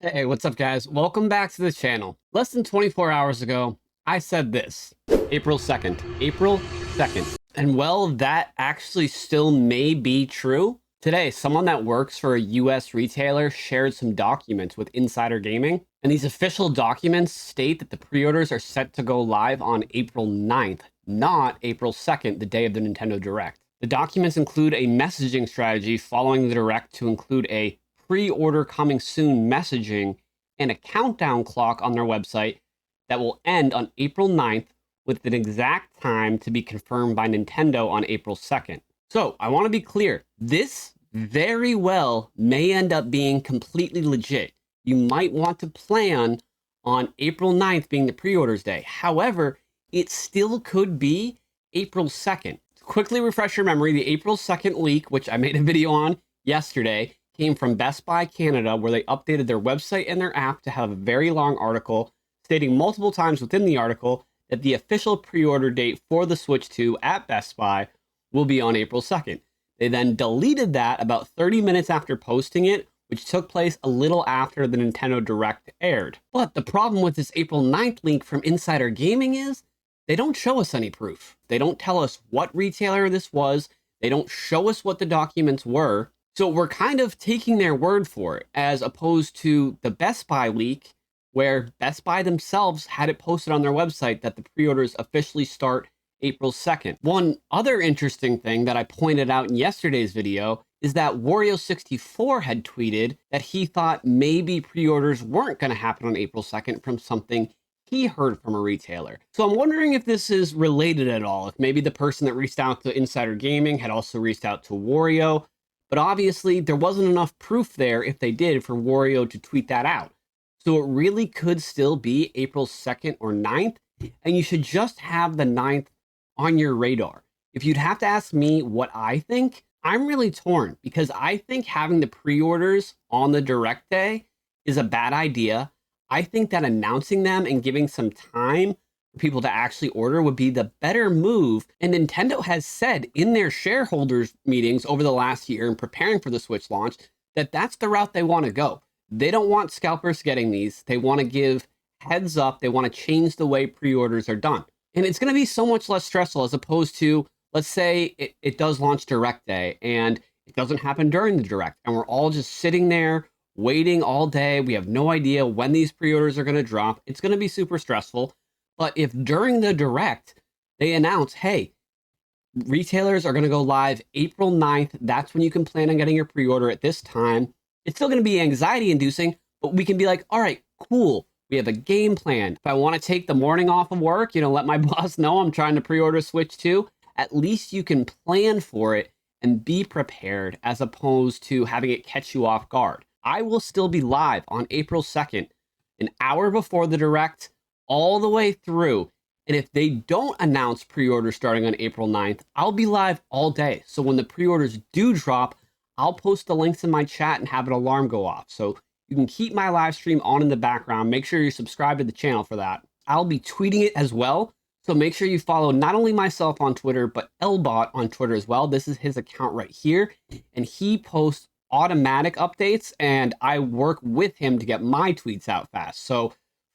Hey, what's up guys? Welcome back to the channel. Less than 24 hours ago, I said this, April 2nd, April 2nd. And well, that actually still may be true. Today, someone that works for a US retailer shared some documents with Insider Gaming, and these official documents state that the pre-orders are set to go live on April 9th, not April 2nd, the day of the Nintendo Direct. The documents include a messaging strategy following the Direct to include a pre-order coming soon messaging and a countdown clock on their website that will end on April 9th with an exact time to be confirmed by Nintendo on April 2nd. So I want to be clear, this very well may end up being completely legit. You might want to plan on April 9th being the pre-orders day. However, it still could be April 2nd. To quickly refresh your memory, the April 2nd leak, which I made a video on yesterday, came from Best Buy Canada, where they updated their website and their app to have a very long article stating multiple times within the article that the official pre-order date for the Switch 2 at Best Buy will be on April 2nd. They then deleted that about 30 minutes after posting it, which took place a little after the Nintendo Direct aired. But the problem with this April 9th link from Insider Gaming is they don't show us any proof. They don't tell us what retailer this was. They don't show us what the documents were. So we're kind of taking their word for it, as opposed to the Best Buy leak, where Best Buy themselves had it posted on their website that the pre-orders officially start April 2nd. One other interesting thing that I pointed out in yesterday's video is that Wario64 had tweeted that he thought maybe pre-orders weren't going to happen on April 2nd from something he heard from a retailer. So I'm wondering if this is related at all, if maybe the person that reached out to Insider Gaming had also reached out to Wario. But obviously, there wasn't enough proof there, if they did, for Wario to tweet that out. So it really could still be April 2nd or 9th, and you should just have the 9th on your radar. If you'd have to ask me what I think, I'm really torn, because I think having the pre-orders on the Direct Day is a bad idea. I think that announcing them and giving some time for people to actually order would be the better move. And Nintendo has said in their shareholders meetings over the last year in preparing for the Switch launch that that's the route they want to go. They don't want scalpers getting these. They want to give heads up. They want to change the way pre-orders are done. And it's going to be so much less stressful as opposed to, let's say it does launch Direct Day and it doesn't happen during the Direct. And we're all just sitting there waiting all day. We have no idea when these pre-orders are going to drop. It's going to be super stressful. But if during the Direct, they announce, hey, retailers are going to go live April 9th, that's when you can plan on getting your pre-order at this time. It's still going to be anxiety inducing, but we can be like, all right, cool. We have a game plan. If I want to take the morning off of work, let my boss know I'm trying to pre-order Switch 2, at least you can plan for it and be prepared as opposed to having it catch you off guard. I will still be live on April 2nd, an hour before the Direct, all the way through. And if they don't announce pre-order starting on April 9th, I'll be live all day. So when the pre-orders do drop, I'll post the links in my chat and have an alarm go off. So you can keep my live stream on in the background. Make sure you're subscribed to the channel for that. I'll be tweeting it as well. So make sure you follow not only myself on Twitter, but Lbot on Twitter as well. This is his account right here. And he posts automatic updates and I work with him to get my tweets out fast. So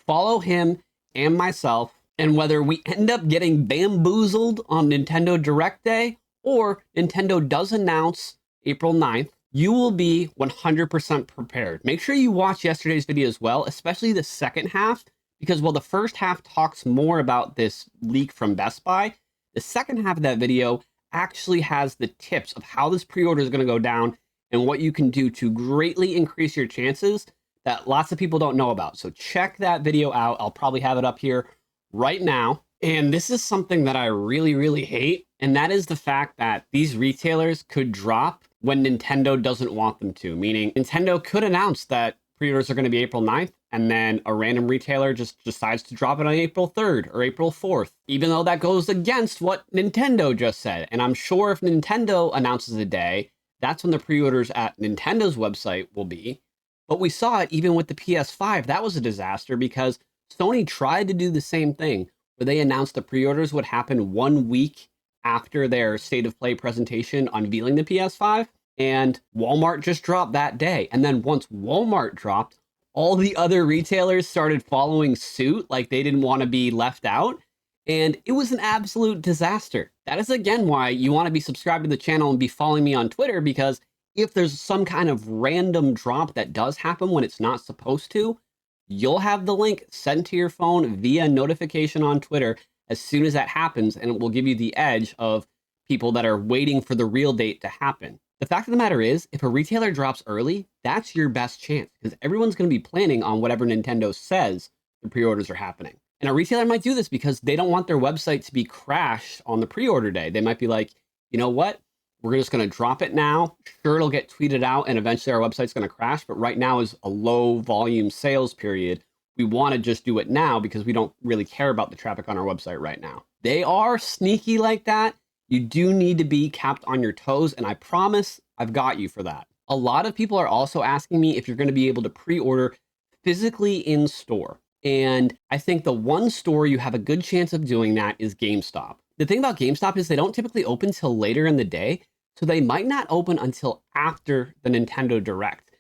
follow him and myself, and whether we end up getting bamboozled on Nintendo Direct Day or Nintendo does announce April 9th, you will be 100% prepared. Make sure you watch yesterday's video as well, especially the second half, because while the first half talks more about this leak from Best Buy, the second half of that video actually has the tips of how this pre-order is going to go down and what you can do to greatly increase your chances that lots of people don't know about. So check that video out. I'll probably have it up here right now. And this is something that I really, really hate. And that is the fact that these retailers could drop when Nintendo doesn't want them to. Meaning Nintendo could announce that pre-orders are going to be April 9th, and then a random retailer just decides to drop it on April 3rd or April 4th, even though that goes against what Nintendo just said. And I'm sure if Nintendo announces a day, that's when the pre-orders at Nintendo's website will be. But we saw it even with the PS5. That was a disaster because Sony tried to do the same thing, where they announced the pre-orders would happen 1 week after their State of Play presentation unveiling the PS5, and Walmart just dropped that day. And then once Walmart dropped, all the other retailers started following suit, like they didn't want to be left out. And it was an absolute disaster. That is, again, why you want to be subscribed to the channel and be following me on Twitter, because if there's some kind of random drop that does happen when it's not supposed to, you'll have the link sent to your phone via notification on Twitter as soon as that happens, and it will give you the edge of people that are waiting for the real date to happen. The fact of the matter is, if a retailer drops early, that's your best chance, because everyone's going to be planning on whatever Nintendo says the pre-orders are happening. And a retailer might do this because they don't want their website to be crashed on the pre-order day. They might be like, you know what? We're just going to drop it now. Sure, it'll get tweeted out and eventually our website's going to crash. But right now is a low volume sales period. We want to just do it now because we don't really care about the traffic on our website right now. They are sneaky like that. You do need to be kept on your toes. And I promise I've got you for that. A lot of people are also asking me if you're going to be able to pre-order physically in store. And I think the one store you have a good chance of doing that is GameStop. The thing about GameStop is they don't typically open till later in the day. So they might not open until after the Nintendo Direct.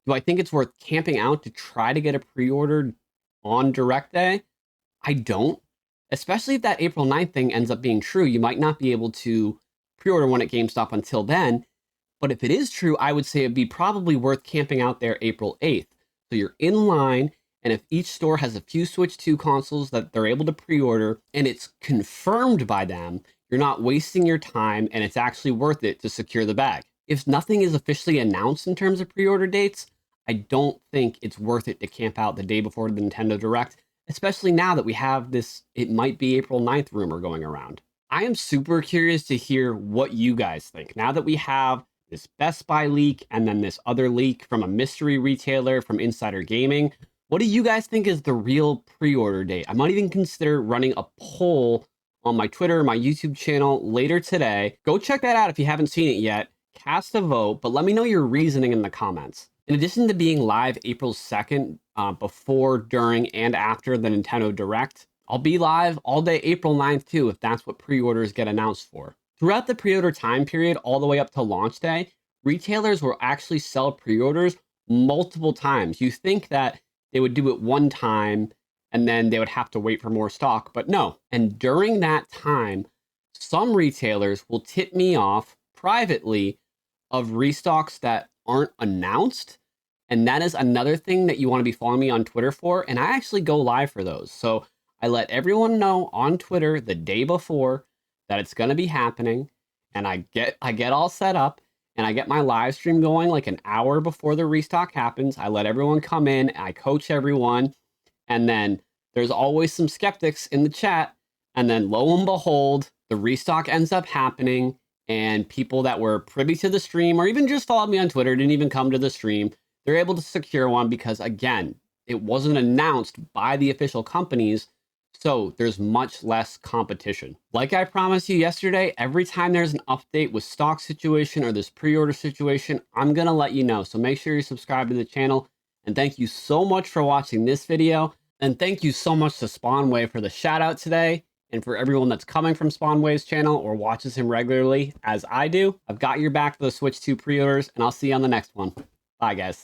Do I think it's worth camping out to try to get a pre-order on Direct Day? I don't. Especially if that April 9th thing ends up being true, you might not be able to pre-order one at GameStop until then. But if it is true, I would say it'd be probably worth camping out there April 8th. So you're in line, and if each store has a few Switch 2 consoles that they're able to pre-order, and it's confirmed by them, you're not wasting your time, and it's actually worth it to secure the bag. If nothing is officially announced in terms of pre-order dates, I don't think it's worth it to camp out the day before the Nintendo Direct, especially now that we have this, it might be April 9th rumor going around. I am super curious to hear what you guys think. Now that we have this Best Buy leak and then this other leak from a mystery retailer from Insider Gaming, what do you guys think is the real pre-order date? I might even consider running a poll on my Twitter, my YouTube channel later today. Go check that out if you haven't seen it yet. Cast a vote, but let me know your reasoning in the comments. In addition to being live April 2nd, before, during, and after the Nintendo Direct, I'll be live all day April 9th too, if that's what pre-orders get announced for. Throughout the pre-order time period, all the way up to launch day, retailers will actually sell pre-orders multiple times. You think that they would do it one time and then they would have to wait for more stock, but no. And during that time, some retailers will tip me off privately of restocks that aren't announced. And that is another thing that you want to be following me on Twitter for. And I actually go live for those. So I let everyone know on Twitter the day before that it's going to be happening. And I get all set up and I get my live stream going like an hour before the restock happens. I let everyone come in, I coach everyone. And then there's always some skeptics in the chat. And then lo and behold, the restock ends up happening. And people that were privy to the stream or even just followed me on Twitter, didn't even come to the stream, they're able to secure one because, again, it wasn't announced by the official companies, so there's much less competition. Like I promised you yesterday, every time there's an update with stock situation or this pre-order situation, I'm going to let you know. So make sure you subscribe to the channel. And thank you so much for watching this video. And thank you so much to Spawnwave for the shout out today. And for everyone that's coming from Spawnwave's channel or watches him regularly, as I do, I've got your back for the Switch 2 pre-orders, and I'll see you on the next one. Bye, guys.